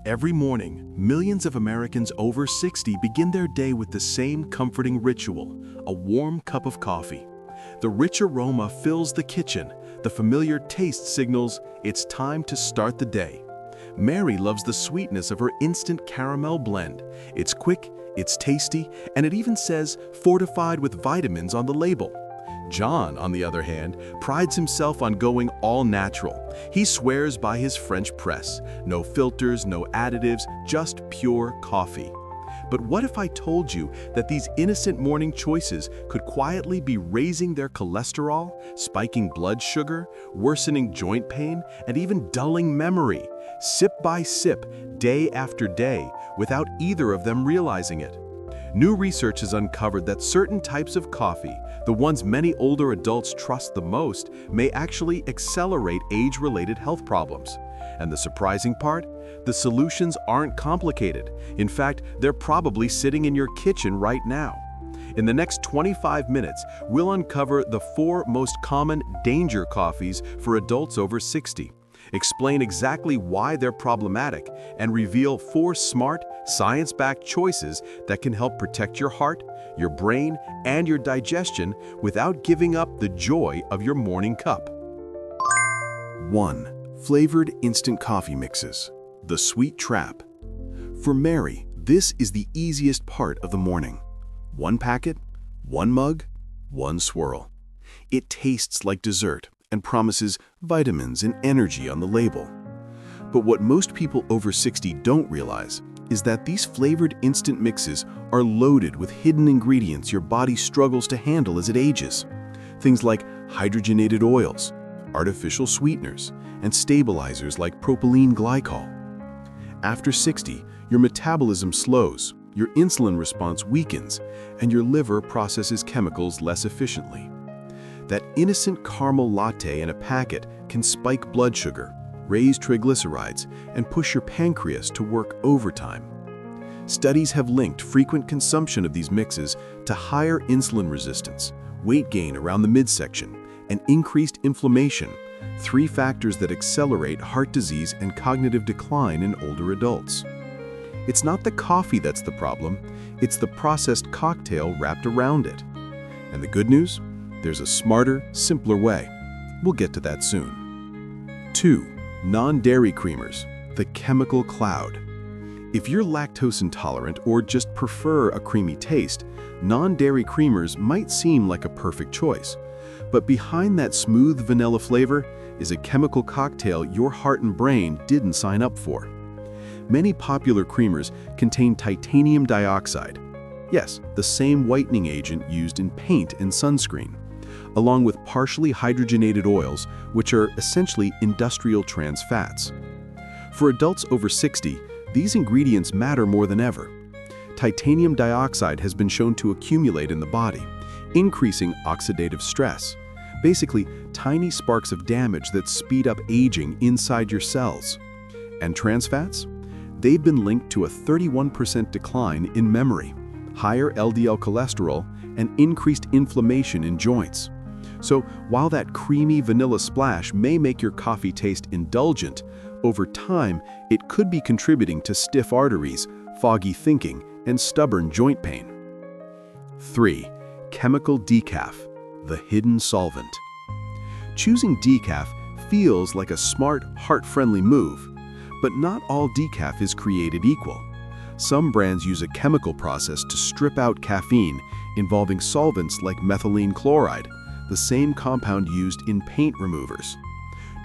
Every morning, millions of Americans over 60 begin their day with the same comforting ritual, a warm cup of coffee. The rich aroma fills the kitchen. The familiar taste signals it's time to start the day. Mary loves the sweetness of her instant caramel blend. It's quick, it's tasty, and it even says fortified with vitamins on the label. John, on the other hand, prides himself on going all natural. He swears by his French press. No filters, no additives, just pure coffee. But what if I told you that these innocent morning choices could quietly be raising their cholesterol, spiking blood sugar, worsening joint pain, and even dulling memory, sip by sip, day after day, without either of them realizing it? New research has uncovered that certain types of coffee, the ones many older adults trust the most, may actually accelerate age-related health problems. And the surprising part? The solutions aren't complicated. In fact, they're probably sitting in your kitchen right now. In the next 25 minutes, we'll uncover the 4 most common danger coffees for adults over 60. Explain exactly why they're problematic, and reveal 4 smart, science-backed choices that can help protect your heart, your brain, and your digestion without giving up the joy of your morning cup. 1. Flavored instant coffee mixes. The sweet trap. For Mary, this is the easiest part of the morning. 1 packet, 1 mug, 1 swirl. It tastes like dessert and promises vitamins and energy on the label. But what most people over 60 don't realize is that these flavored instant mixes are loaded with hidden ingredients your body struggles to handle as it ages. Things like hydrogenated oils, artificial sweeteners, and stabilizers like propylene glycol. After 60, your metabolism slows, your insulin response weakens, and your liver processes chemicals less efficiently. That innocent caramel latte in a packet can spike blood sugar, raise triglycerides, and push your pancreas to work overtime. Studies have linked frequent consumption of these mixes to higher insulin resistance, weight gain around the midsection, and increased inflammation, 3 factors that accelerate heart disease and cognitive decline in older adults. It's not the coffee that's the problem, it's the processed cocktail wrapped around it. And the good news? There's a smarter, simpler way. We'll get to that soon. 2. Non-dairy creamers, the chemical cloud. If you're lactose intolerant or just prefer a creamy taste, non-dairy creamers might seem like a perfect choice. But behind that smooth vanilla flavor is a chemical cocktail your heart and brain didn't sign up for. Many popular creamers contain titanium dioxide. Yes, the same whitening agent used in paint and sunscreen, along with partially hydrogenated oils, which are essentially industrial trans fats. For adults over 60, these ingredients matter more than ever. Titanium dioxide has been shown to accumulate in the body, increasing oxidative stress, basically tiny sparks of damage that speed up aging inside your cells. And trans fats? They've been linked to a 31% decline in memory, higher LDL cholesterol, and increased inflammation in joints. So while that creamy vanilla splash may make your coffee taste indulgent, over time it could be contributing to stiff arteries, foggy thinking, and stubborn joint pain. 3. Chemical decaf, the hidden solvent. Choosing decaf feels like a smart, heart-friendly move, but not all decaf is created equal. Some brands use a chemical process to strip out caffeine, involving solvents like methylene chloride, the same compound used in paint removers.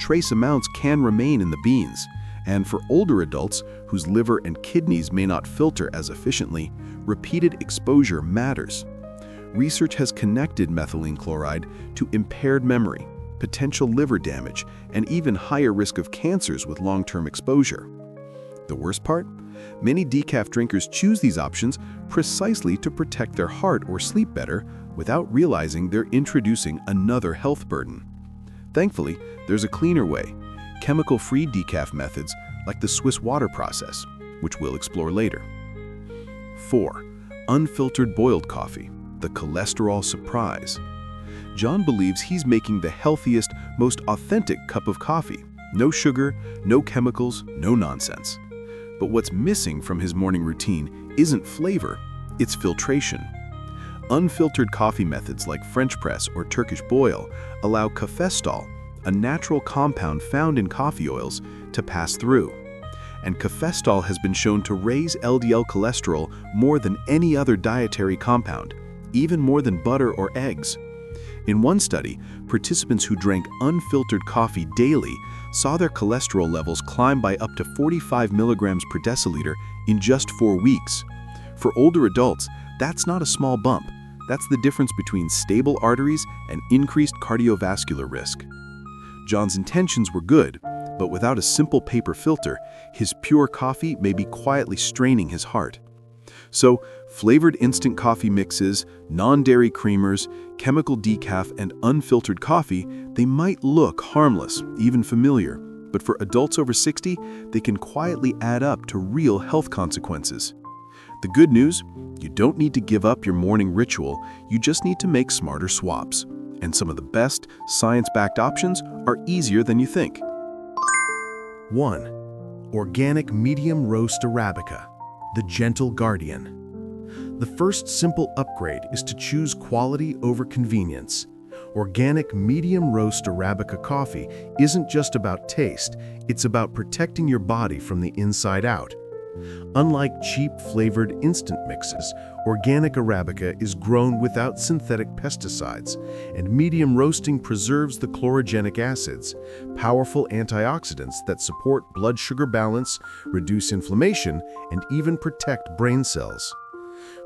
Trace amounts can remain in the beans, and for older adults whose liver and kidneys may not filter as efficiently, repeated exposure matters. Research has connected methylene chloride to impaired memory, potential liver damage, and even higher risk of cancers with long-term exposure. The worst part? Many decaf drinkers choose these options precisely to protect their heart or sleep better without realizing they're introducing another health burden. Thankfully, there's a cleaner way, chemical-free decaf methods like the Swiss water process, which we'll explore later. 4. Unfiltered boiled coffee, the cholesterol surprise. John believes he's making the healthiest, most authentic cup of coffee. No sugar, no chemicals, no nonsense. But what's missing from his morning routine isn't flavor, it's filtration. Unfiltered coffee methods like French press or Turkish boil allow cafestol, a natural compound found in coffee oils, to pass through. And cafestol has been shown to raise LDL cholesterol more than any other dietary compound, even more than butter or eggs. In one study, participants who drank unfiltered coffee daily saw their cholesterol levels climb by up to 45 milligrams per deciliter in just 4 weeks. For older adults, that's not a small bump. That's the difference between stable arteries and increased cardiovascular risk. John's intentions were good, but without a simple paper filter, his pure coffee may be quietly straining his heart. So, flavored instant coffee mixes, non-dairy creamers, chemical decaf, and unfiltered coffee, they might look harmless, even familiar, but for adults over 60, they can quietly add up to real health consequences. The good news? You don't need to give up your morning ritual, you just need to make smarter swaps. And some of the best, science-backed options are easier than you think. 1. Organic medium roast Arabica, the gentle guardian. The first simple upgrade is to choose quality over convenience. Organic medium roast Arabica coffee isn't just about taste, it's about protecting your body from the inside out. Unlike cheap flavored instant mixes, organic Arabica is grown without synthetic pesticides, and medium roasting preserves the chlorogenic acids, powerful antioxidants that support blood sugar balance, reduce inflammation, and even protect brain cells.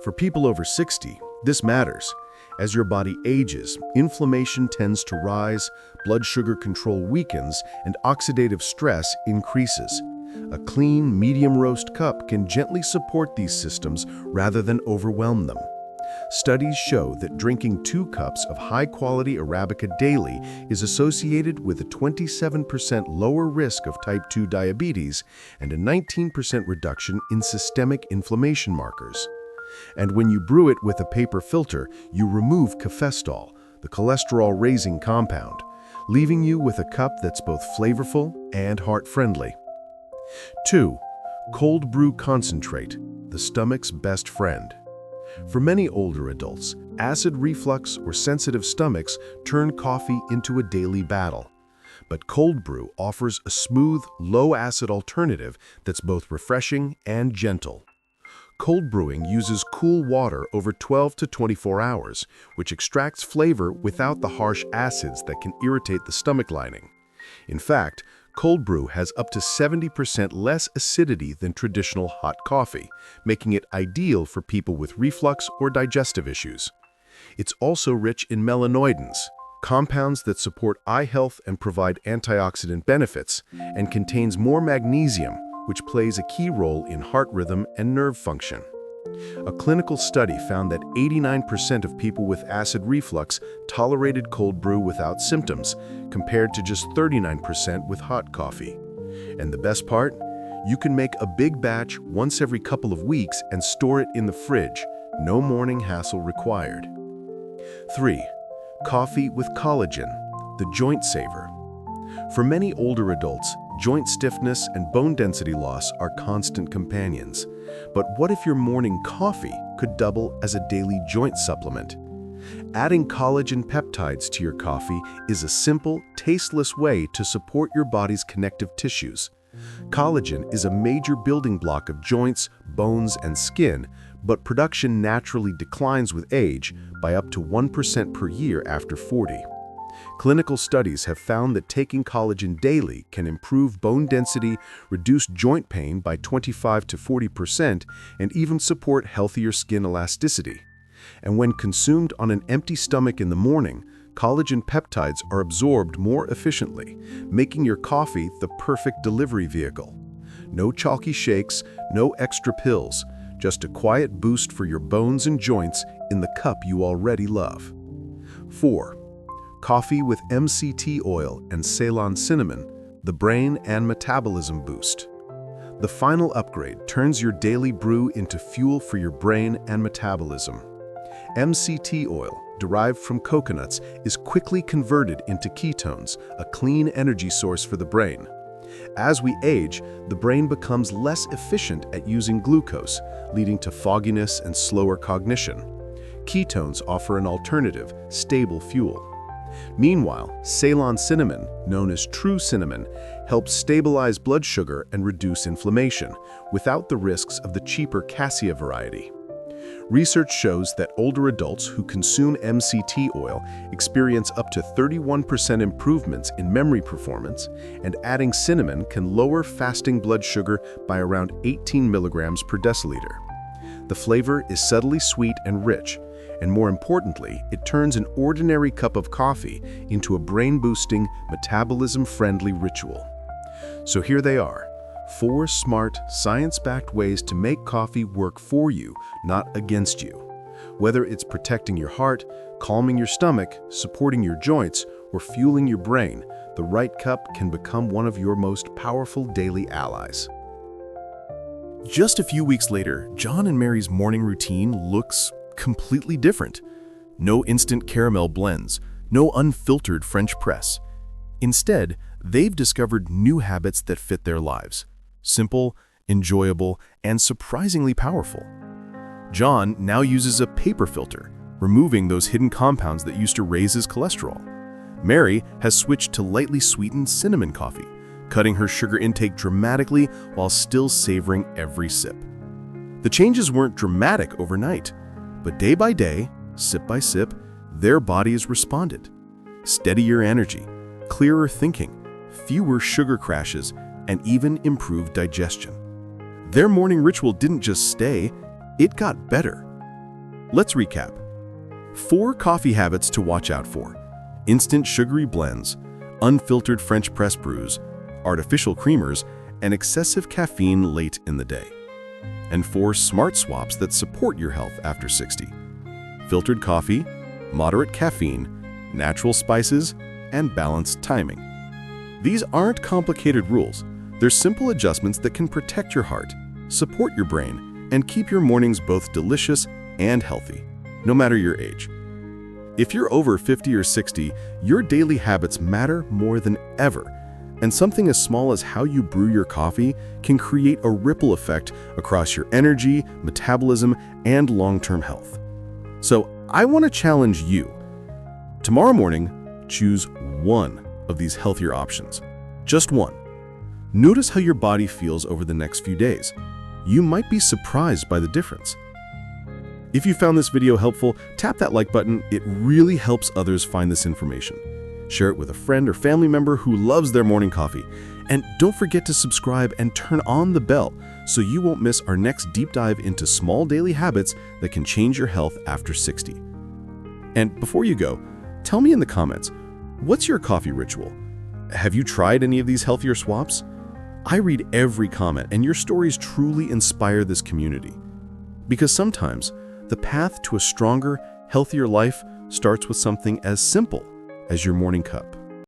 For people over 60, this matters. As your body ages, inflammation tends to rise, blood sugar control weakens, and oxidative stress increases. A clean, medium roast cup can gently support these systems rather than overwhelm them. Studies show that drinking 2 cups of high-quality Arabica daily is associated with a 27% lower risk of type 2 diabetes and a 19% reduction in systemic inflammation markers. And when you brew it with a paper filter, you remove cafestol, the cholesterol-raising compound, leaving you with a cup that's both flavorful and heart-friendly. 2. Cold brew concentrate, the stomach's best friend. For many older adults, acid reflux or sensitive stomachs turn coffee into a daily battle. But cold brew offers a smooth, low-acid alternative that's both refreshing and gentle. Cold brewing uses cool water over 12 to 24 hours, which extracts flavor without the harsh acids that can irritate the stomach lining. In fact, cold brew has up to 70% less acidity than traditional hot coffee, making it ideal for people with reflux or digestive issues. It's also rich in melanoidins, compounds that support eye health and provide antioxidant benefits, and contains more magnesium, which plays a key role in heart rhythm and nerve function. A clinical study found that 89% of people with acid reflux tolerated cold brew without symptoms, compared to just 39% with hot coffee. And the best part? You can make a big batch once every couple of weeks and store it in the fridge. No morning hassle required. 3. Coffee with collagen, the joint saver. For many older adults, joint stiffness and bone density loss are constant companions. But what if your morning coffee could double as a daily joint supplement? Adding collagen peptides to your coffee is a simple, tasteless way to support your body's connective tissues. Collagen is a major building block of joints, bones, and skin, but production naturally declines with age by up to 1% per year after 40. Clinical studies have found that taking collagen daily can improve bone density, reduce joint pain by 25 to 40%, and even support healthier skin elasticity. And when consumed on an empty stomach in the morning, collagen peptides are absorbed more efficiently, making your coffee the perfect delivery vehicle. No chalky shakes, no extra pills, just a quiet boost for your bones and joints in the cup you already love. 4. Coffee with MCT oil and Ceylon cinnamon, the brain and metabolism boost. The final upgrade turns your daily brew into fuel for your brain and metabolism. MCT oil, derived from coconuts, is quickly converted into ketones, a clean energy source for the brain. As we age, the brain becomes less efficient at using glucose, leading to fogginess and slower cognition. Ketones offer an alternative, stable fuel. Meanwhile, Ceylon cinnamon, known as true cinnamon, helps stabilize blood sugar and reduce inflammation, without the risks of the cheaper cassia variety. Research shows that older adults who consume MCT oil experience up to 31% improvements in memory performance, and adding cinnamon can lower fasting blood sugar by around 18 milligrams per deciliter. The flavor is subtly sweet and rich, and more importantly, it turns an ordinary cup of coffee into a brain-boosting, metabolism-friendly ritual. So here they are, 4 smart, science-backed ways to make coffee work for you, not against you. Whether it's protecting your heart, calming your stomach, supporting your joints, or fueling your brain, the right cup can become one of your most powerful daily allies. Just a few weeks later, John and Mary's morning routine looks completely different. No instant caramel blends, no unfiltered French press. Instead, they've discovered new habits that fit their lives. Simple, enjoyable, and surprisingly powerful. John now uses a paper filter, removing those hidden compounds that used to raise his cholesterol. Mary has switched to lightly sweetened cinnamon coffee, cutting her sugar intake dramatically while still savoring every sip. The changes weren't dramatic overnight, but day by day, sip by sip, their bodies responded. Steadier energy, clearer thinking, fewer sugar crashes, and even improved digestion. Their morning ritual didn't just stay, it got better. Let's recap. 4 coffee habits to watch out for: instant sugary blends, unfiltered French press brews, artificial creamers, and excessive caffeine late in the day. And 4 smart swaps that support your health after 60. Filtered coffee, moderate caffeine, natural spices, and balanced timing. These aren't complicated rules. They're simple adjustments that can protect your heart, support your brain, and keep your mornings both delicious and healthy, no matter your age. If you're over 50 or 60, your daily habits matter more than ever, and something as small as how you brew your coffee can create a ripple effect across your energy, metabolism, and long-term health. So I want to challenge you. Tomorrow morning, choose one of these healthier options. Just one. Notice how your body feels over the next few days. You might be surprised by the difference. If you found this video helpful, tap that like button. It really helps others find this information. Share it with a friend or family member who loves their morning coffee. And don't forget to subscribe and turn on the bell so you won't miss our next deep dive into small daily habits that can change your health after 60. And before you go, tell me in the comments, what's your coffee ritual? Have you tried any of these healthier swaps? I read every comment, and your stories truly inspire this community. Because sometimes, the path to a stronger, healthier life starts with something as simple as your morning cup.